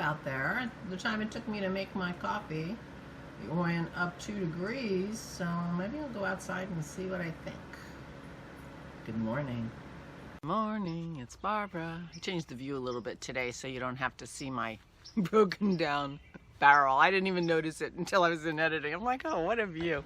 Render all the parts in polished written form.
out there. The time it took me to make my coffee, it went up 2 degrees, so maybe I'll go outside and see what I think. Good morning. Morning, it's Barbara. I changed the view a little bit today so you don't have to see my broken down barrel. I didn't even notice it until I was in editing. I'm like, oh, what a view.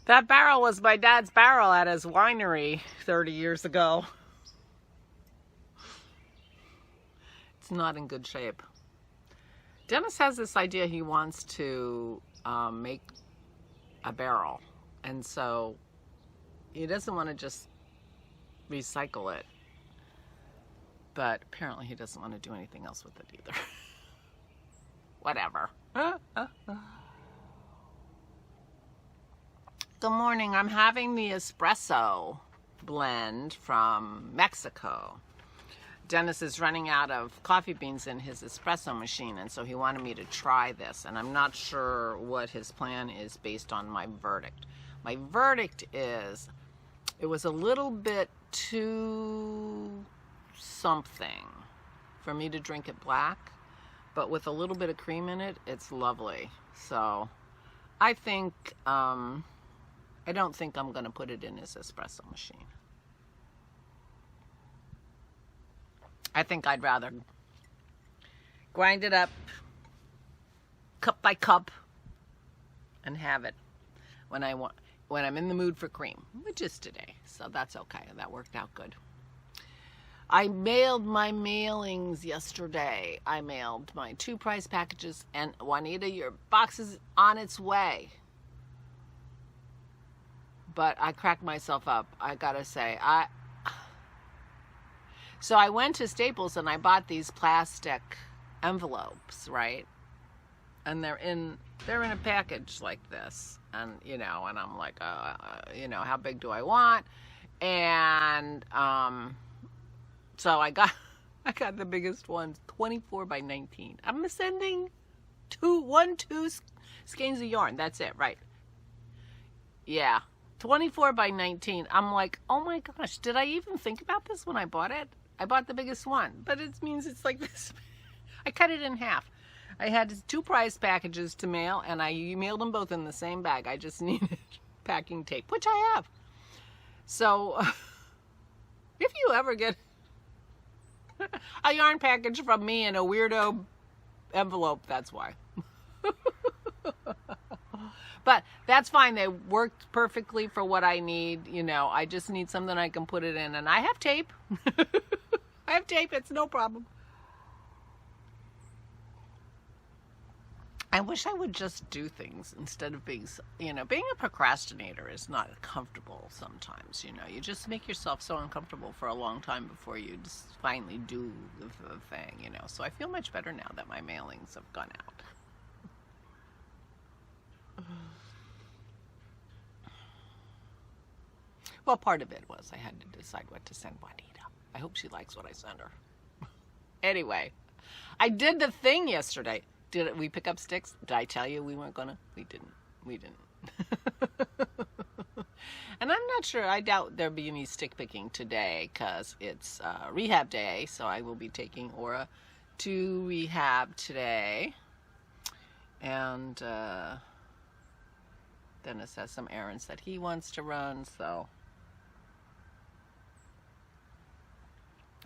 That barrel was my dad's barrel at his winery 30 years ago. It's not in good shape. Dennis has this idea he wants to make a barrel, and so he doesn't want to just recycle it, but apparently he doesn't want to do anything else with it either. Whatever. Good morning. I'm having the espresso blend from Mexico. Dennis is running out of coffee beans in his espresso machine, and so he wanted me to try this, and I'm not sure what his plan is based on my verdict. My verdict is it was a little bit too something for me to drink it black, but with a little bit of cream in it, it's lovely. So I think, I don't think I'm going to put it in his espresso machine. I think I'd rather grind it up cup by cup and have it when I'm in the mood for cream, which is today. So that's okay. That worked out good. I mailed my mailings yesterday. I mailed my 2 prize packages, and Juanita, your box is on its way. But I cracked myself up, I gotta say. So I went to Staples and I bought these plastic envelopes, right? And they're in a package like this, and and I'm like, how big do I want? And so I got the biggest ones, 24 by 19. I'm sending 2 skeins of yarn. That's it, right? Yeah, 24 by 19. I'm like, oh my gosh, did I even think about this when I bought it? I bought the biggest one, but it means it's like this. I cut it in half. I had 2 prize packages to mail, and I mailed them both in the same bag. I just needed packing tape, which I have. So if you ever get a yarn package from me in a weirdo envelope, that's why. But that's fine. They worked perfectly for what I need. I just need something I can put it in, and I have tape. I have tape. It's no problem. I wish I would just do things instead of being a procrastinator is not comfortable sometimes. You just make yourself so uncomfortable for a long time before you just finally do the thing, So I feel much better now that my mailings have gone out. Well, part of it was I had to decide what to send Juanita. I hope she likes what I send her. Anyway, I did the thing yesterday. Did we pick up sticks? Did I tell you we weren't gonna? We didn't. And I'm not sure. I doubt there'll be any stick picking today because it's rehab day. So I will be taking Aura to rehab today. And Dennis has some errands that he wants to run, so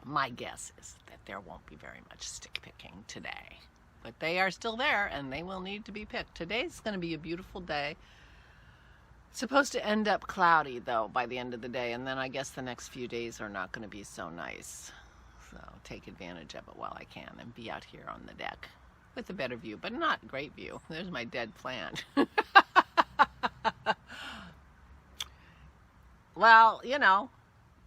my guess is that there won't be very much stick picking today. But they are still there, and they will need to be picked. Today's going to be a beautiful day. It's supposed to end up cloudy, though, by the end of the day, and then I guess the next few days are not going to be so nice. So take advantage of it while I can and be out here on the deck with a better view, but not great view. There's my dead plant. Well,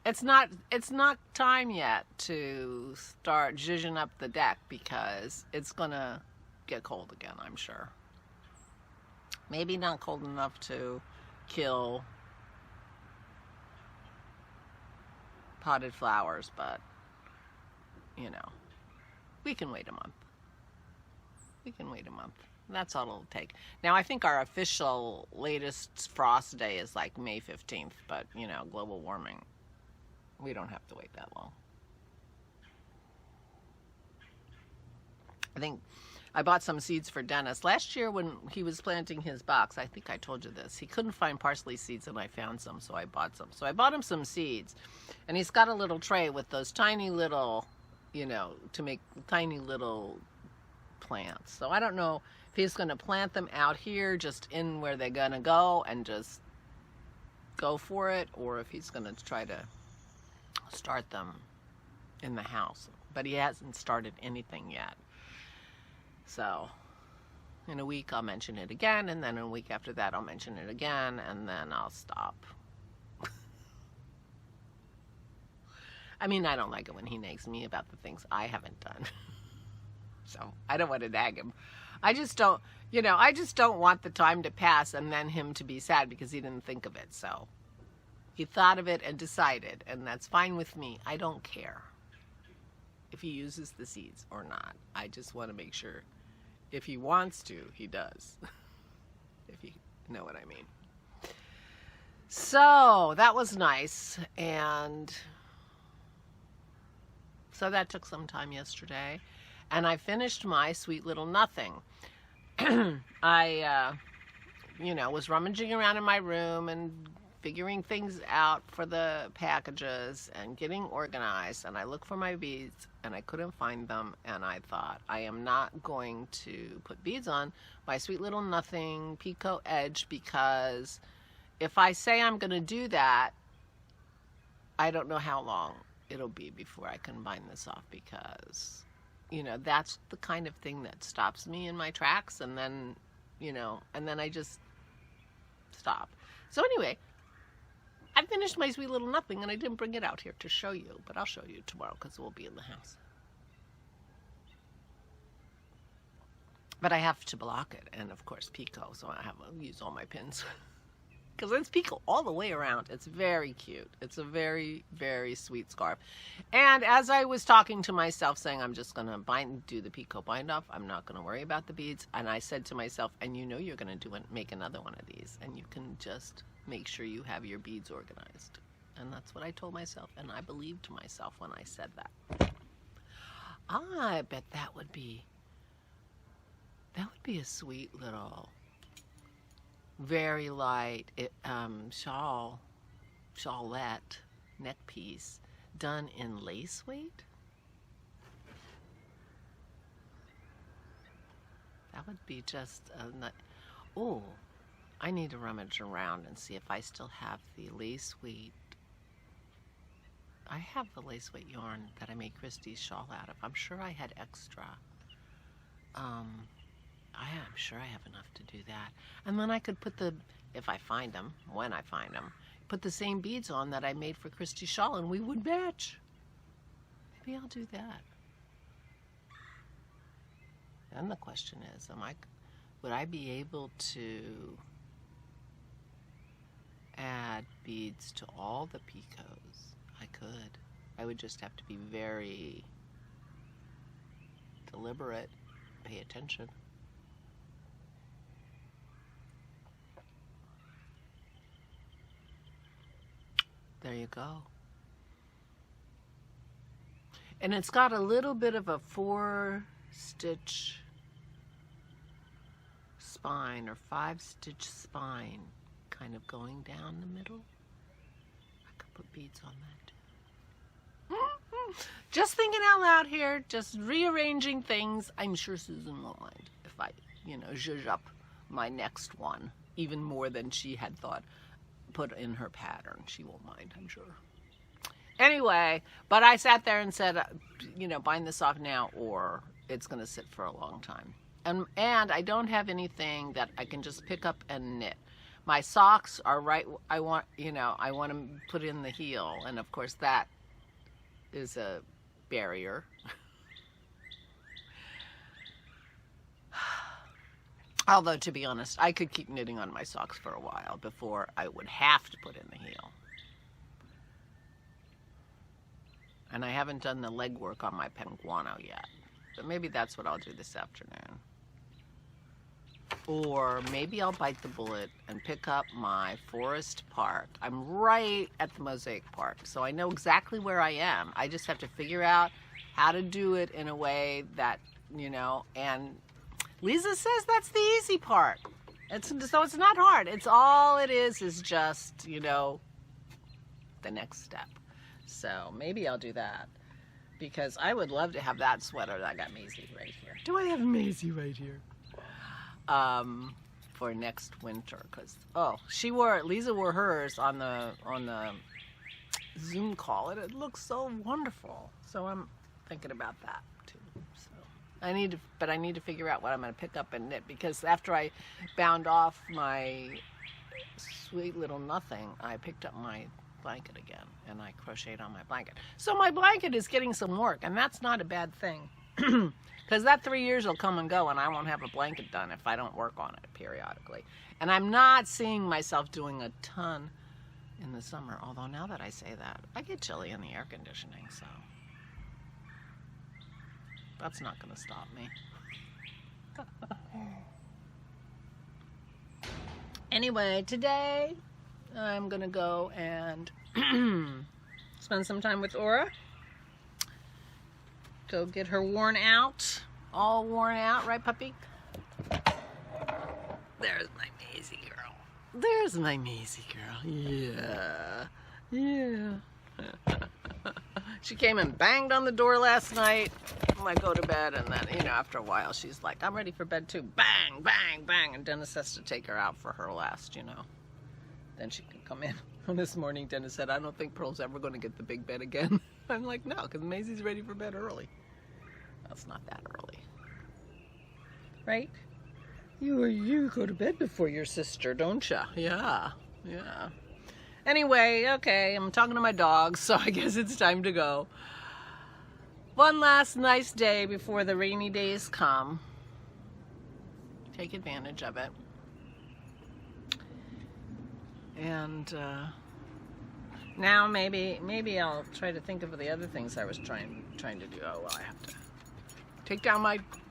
it's not time yet to start zhuzhing up the deck because it's gonna get cold again, I'm sure. Maybe not cold enough to kill potted flowers, but we can wait a month. That's all it'll take. Now, I think our official latest frost day is like May 15th, but, global warming, we don't have to wait that long. I think I bought some seeds for Dennis. Last year when he was planting his box, I think I told you this, he couldn't find parsley seeds and I found some, so I bought some. So I bought him some seeds, and he's got a little tray with those tiny little, you know, to make tiny little plants. So I don't know if he's going to plant them out here just in where they're going to go and just go for it, or if he's going to try to start them in the house. But he hasn't started anything yet. So in a week I'll mention it again, and then in a week after that I'll mention it again, and then I'll stop. I mean, I don't like it when he nags me about the things I haven't done. So I don't want to nag him. I just don't, you know, I just don't want the time to pass and then him to be sad because he didn't think of it. So he thought of it and decided, and that's fine with me. I don't care if he uses the seeds or not. I just want to make sure if he wants to, he does. If you know what I mean. So that was nice. And so that took some time yesterday. And I finished my sweet little nothing. I, you know, was rummaging around in my room and figuring things out for the packages and getting organized, and I looked for my beads and I couldn't find them, and I thought, I am not going to put beads on my sweet little nothing Pico edge, because if I say I'm going to do that, I don't know how long it'll be before I can bind this off, because, you know, that's the kind of thing that stops me in my tracks, and then, you know, and then I just stop. So anyway, I finished my sweet little nothing, and I didn't bring it out here to show you, but I'll show you tomorrow because we'll be in the house. But I have to block it, and of course Pico, so I have to use all my pins. Because it's Pico all the way around. It's very cute. It's a very, very sweet scarf. And as I was talking to myself, saying I'm just going to do the Pico bind off, I'm not going to worry about the beads, and I said to myself, and you know you're going to make another one of these, and you can just make sure you have your beads organized. And that's what I told myself, and I believed myself when I said that. I bet that would be a sweet little, very light shawlette neck piece done in lace weight. That would be just oh, I need to rummage around and see if I still have the lace weight. I have the lace weight yarn that I made Christy's shawl out of. I'm sure I had extra. I'm sure I have enough to do that. And then I could put if I find them, when I find them, put the same beads on that I made for Christy's shawl, and we would match. Maybe I'll do that. Then the question is, would I be able to add beads to all the Picos? I could. I would just have to be very deliberate, pay attention. There you go. And it's got a little bit of a 4-stitch spine or 5-stitch spine kind of going down the middle. I could put beads on that too. Just thinking out loud here, just rearranging things. I'm sure Susan won't mind if I, you know, zhuzh up my next one even more than she had thought put in her pattern. She won't mind, I'm sure. Anyway, but I sat there and said, you know, bind this off now or it's going to sit for a long time. And I don't have anything that I can just pick up and knit. My socks are right. I want to put in the heel. And of course that is a barrier. Although, to be honest, I could keep knitting on my socks for a while before I would have to put in the heel. And I haven't done the leg work on my penguano yet. But maybe that's what I'll do this afternoon. Or maybe I'll bite the bullet and pick up my Forest Park. I'm right at the Mosaic Park, so I know exactly where I am. I just have to figure out how to do it in a way that you know, and Lisa says that's the easy part. So it's not hard. It's all it is just, you know, the next step. So maybe I'll do that, because I would love to have that sweater that I got Maisie right here. Do I have Maisie right here? For next winter, because Lisa wore hers on the Zoom call, and it looks so wonderful. So I'm thinking about that too. So I need to figure out what I'm going to pick up and knit, because after I bound off my sweet little nothing, I picked up my blanket again, and I crocheted on my blanket. So my blanket is getting some work, and that's not a bad thing. Because that 3 years will come and go, and I won't have a blanket done if I don't work on it periodically. And I'm not seeing myself doing a ton in the summer, although now that I say that, I get chilly in the air conditioning, so that's not going to stop me. Anyway, today I'm going to go and spend some time with Aura. Go get her worn out, all worn out, right, puppy? There's my Maisie girl. There's my Maisie girl. Yeah, yeah. She came and banged on the door last night. I go to bed, and then, you know, after a while, she's like, I'm ready for bed too. Bang, bang, bang. And Dennis has to take her out for her last, you know. Then she can come in. This morning, Dennis said, I don't think Pearl's ever going to get the big bed again. I'm like, no, because Maisie's ready for bed early. That's not that early. Right? You go to bed before your sister, don't ya? Yeah, yeah. Anyway, okay, I'm talking to my dogs, so I guess it's time to go. One last nice day before the rainy days come. Take advantage of it. And now maybe I'll try to think of the other things I was trying to do. Oh, well, I have to take down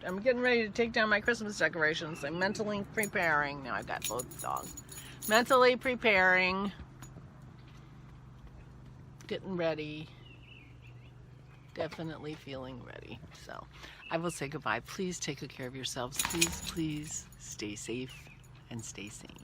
I'm getting ready to take down my Christmas decorations. I'm mentally preparing. Now I've got both dogs. Mentally preparing. Getting ready. Definitely feeling ready. So I will say goodbye. Please take good care of yourselves. Please, please stay safe and stay sane.